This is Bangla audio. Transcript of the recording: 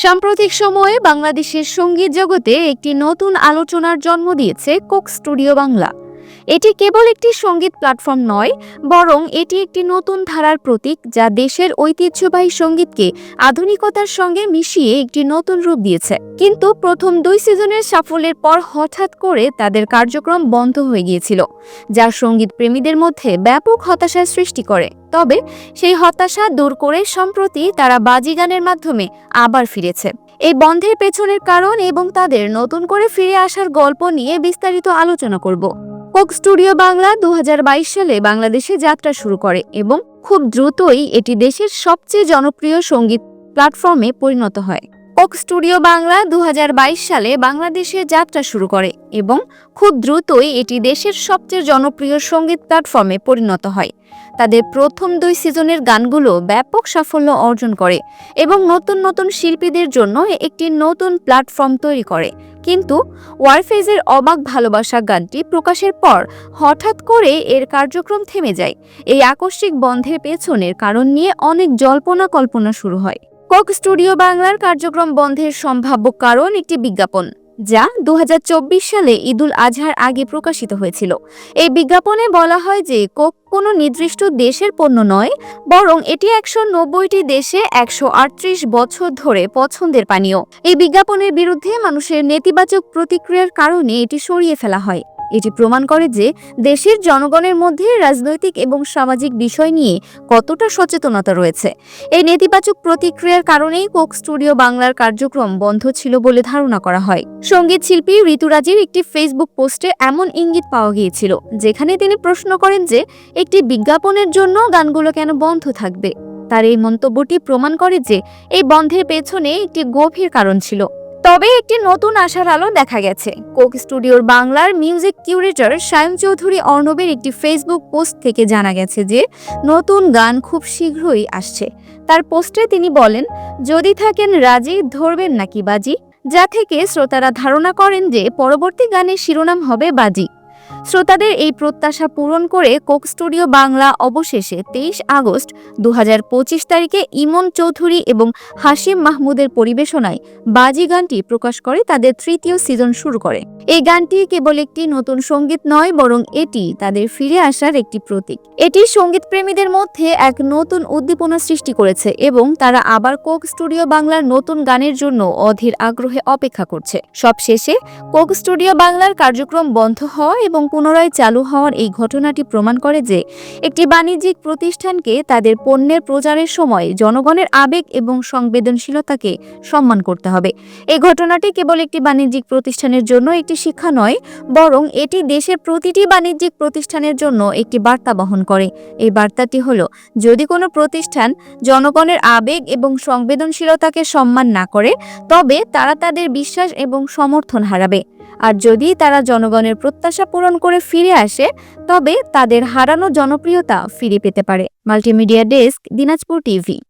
সাম্প্রতিক সময়ে বাংলাদেশের সঙ্গীত জগতে একটি নতুন আলোচনার জন্ম দিয়েছে কোক স্টুডিও বাংলা। এটি কেবল একটি সঙ্গীত প্ল্যাটফর্ম নয়, বরং এটি একটি নতুন ধারার প্রতীক যা দেশের ঐতিহ্যবাহী সঙ্গীতকে আধুনিকতার সঙ্গে মিশিয়ে একটি নতুন রূপ দিয়েছে। কিন্তু প্রথম 2 সিজনের সাফল্যের পর হঠাৎ করে তাদের কার্যক্রম বন্ধ হয়ে গিয়েছিল, যা সঙ্গীত প্রেমীদের মধ্যে ব্যাপক হতাশার সৃষ্টি করে। তবে সেই হতাশা দূর করে সম্প্রতি তারা বাজি গানের মাধ্যমে আবার ফিরেছে। এই বন্ধের পেছনের কারণ এবং তাদের নতুন করে ফিরে আসার গল্প নিয়ে বিস্তারিত আলোচনা করব। কোক স্টুডিও বাংলা 2022 সালে বাংলাদেশে যাত্রা শুরু করে এবং খুব দ্রুতই এটি দেশের সবচেয়ে জনপ্রিয় সঙ্গীত প্ল্যাটফর্মে পরিণত হয়। কোক স্টুডিও বাংলা 2022 সালে বাংলাদেশে যাত্রা শুরু করে এবং খুব দ্রুতই এটি দেশের সবচেয়ে জনপ্রিয় সঙ্গীত প্ল্যাটফর্মে পরিণত হয়। তাদের প্রথম 2 সিজনের গানগুলো ব্যাপক সাফল্য অর্জন করে এবং নতুন নতুন শিল্পীদের জন্য একটি নতুন প্ল্যাটফর্ম তৈরি করে। কিন্তু ওয়ারফেজের অবাক ভালোবাসা গানটি প্রকাশের পর হঠাৎ করে এর কার্যক্রম থেমে যায়। এই আকস্মিক বন্ধের পেছনের কারণ নিয়ে অনেক জল্পনা কল্পনা শুরু হয়। কোক স্টুডিও বাংলার কার্যক্রম বন্ধের সম্ভাব্য কারণ একটি বিজ্ঞাপন, যা 2024 সালে ঈদুল আজহার আগে প্রকাশিত হয়েছিল। এই বিজ্ঞাপনে বলা হয় যে কোক কোনো নির্দিষ্ট দেশের পণ্য নয়, বরং এটি 190টি দেশে 138 বছর ধরে পছন্দের পানীয়। এই বিজ্ঞাপনের বিরুদ্ধে মানুষের নেতিবাচক প্রতিক্রিয়ার কারণে এটি সরিয়ে ফেলা হয়। এটি প্রমাণ করে যে দেশের জনগণের মধ্যে রাজনৈতিক এবং সামাজিক বিষয় নিয়ে কতটা সচেতনতা রয়েছে। এই নেতিবাচক প্রতিক্রিয়ার কারণেই কোক স্টুডিও বাংলার কার্যক্রম বন্ধ ছিল বলে ধারণা করা হয়। সঙ্গীত শিল্পী ঋতুরাজের একটি ফেসবুক পোস্টে এমন ইঙ্গিত পাওয়া গিয়েছিল, যেখানে তিনি প্রশ্ন করেন যে একটি বিজ্ঞাপনের জন্য গানগুলো কেন বন্ধ থাকবে। তার এই মন্তব্যটি প্রমাণ করে যে এই বন্ধের পেছনে একটি গভীর কারণ ছিল। তবে একটি নতুন আশার আলো দেখা গেছে। কোক স্টুডিওর বাংলার মিউজিক কিউরেটর সায়ন চৌধুরী অর্ণবের একটি ফেসবুক পোস্ট থেকে জানা গেছে যে নতুন গান খুব শীঘ্রই আসছে। তার পোস্টে তিনি বলেন, যদি থাকেন রাজি ধরবেন নাকি বাজি, যা থেকে শ্রোতারা ধারণা করেন যে পরবর্তী গানের শিরোনাম হবে বাজি। শ্রোতাদের এই প্রত্যাশা পূরণ করে কোক স্টুডিও বাংলা অবশেষে 23 আগস্ট 2025 তারিখে ইমন চৌধুরী এবং হাশিম মাহমুদের পরিবেশনায় বাজি গানটি প্রকাশ করে তাদের 3য় সিজন শুরু করে। এই গানটি কেবল একটি নতুন সঙ্গীত নয়, বরং এটি তাদের ফিরে আসার একটি প্রতীক। এটি সঙ্গীত প্রেমীদের মধ্যে এক নতুন উদ্দীপনা সৃষ্টি করেছে এবং তারা আবার কোক স্টুডিও বাংলার নতুন গানের জন্য অধীর আগ্রহে অপেক্ষা করছে। সবশেষে কোক স্টুডিও বাংলার কার্যক্রম বন্ধ হওয়া এবং পুনরায় চালু হওয়ার এই ঘটনাটি প্রমাণ করে যে একটি বাণিজ্যিক প্রতিষ্ঠানকে তাদের পণ্যের প্রচারের সময় জনগণের আবেগ এবং সংবেদনশীলতাকে সম্মান করতে হবে। এই ঘটনাটি কেবল একটি বাণিজ্যিক প্রতিষ্ঠানের জন্য একটি শিক্ষা নয়, বরং এটি দেশের প্রতিটি বাণিজ্যিক প্রতিষ্ঠানের জন্য একটি বার্তা বহন করে। এই বার্তাটি হলো, যদি কোনো প্রতিষ্ঠান জনগণের আবেগ এবং সংবেদনশীলতাকে সম্মান না করে, তবে তারা তাদের বিশ্বাস এবং সমর্থন হারাবে। আর যদি তারা জনগণের প্রত্যাশা পূরণ করে ফিরে আসে, তবে তাদের হারানো জনপ্রিয়তা ফিরে পেতে পারে। Multimedia desk, Dinajpur TV.